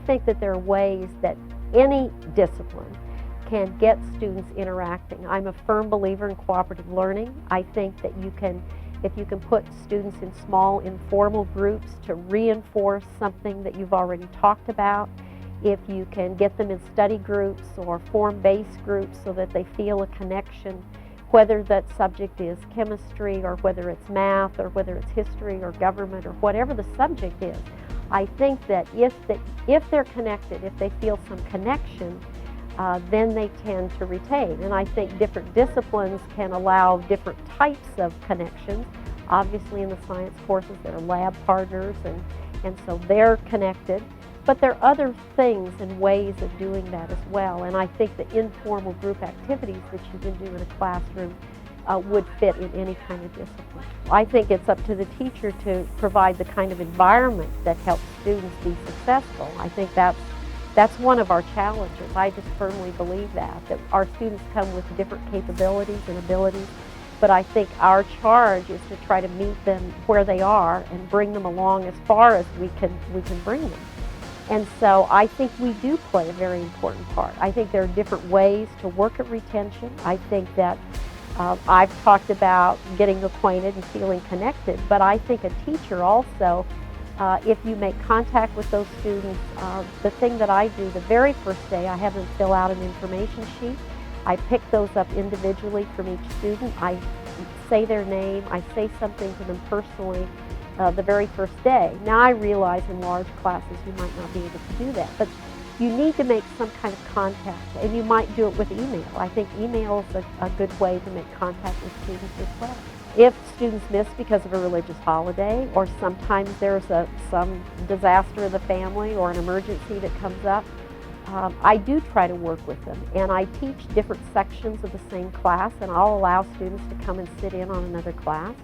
think that there are ways that any discipline can get students interacting. I'm a firm believer in cooperative learning. I think that if you can put students in small informal groups to reinforce something that you've already talked about, if you can get them in study groups or form-based groups so that they feel a connection, whether that subject is chemistry or whether it's math or whether it's history or government or whatever the subject is, I think that if they're connected, if they feel some connection, then they tend to retain. And I think different disciplines can allow different types of connections. Obviously in the science courses there are lab partners and so they're connected. But there are other things and ways of doing that as well. And I think the informal group activities that you can do in a classroom would fit in any kind of discipline. I think it's up to the teacher to provide the kind of environment that helps students be successful. I think that's one of our challenges. I just firmly believe that our students come with different capabilities and abilities, but I think our charge is to try to meet them where they are and bring them along as far as we can bring them. And so I think we do play a very important part. I think there are different ways to work at retention. I think that I've talked about getting acquainted and feeling connected, but I think a teacher also, if you make contact with those students, the thing that I do the very first day, I have them fill out an information sheet. I pick those up individually from each student. I say their name. I say something to them personally the very first day. Now I realize in large classes you might not be able to do that, but you need to make some kind of contact, and you might do it with email. I think email is a good way to make contact with students as well. If students miss because of a religious holiday, or sometimes there's some disaster in the family or an emergency that comes up, I do try to work with them, and I teach different sections of the same class, and I'll allow students to come and sit in on another class.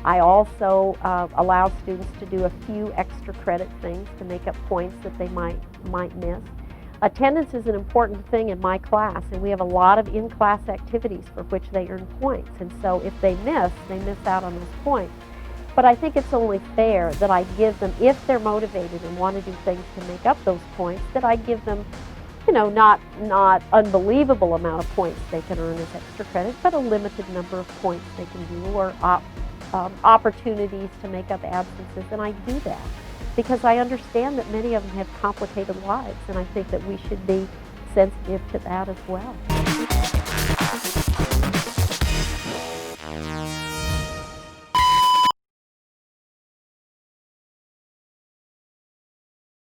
I also allow students to do a few extra credit things to make up points that they might miss. Attendance is an important thing in my class, and we have a lot of in-class activities for which they earn points, and so if they miss out on those points. But I think it's only fair that I give them, if they're motivated and want to do things to make up those points, that I give them, not unbelievable amount of points they can earn as extra credit, but a limited number of points they can do, or opportunities to make up absences, and I do that because I understand that many of them have complicated lives, and I think that we should be sensitive to that as well.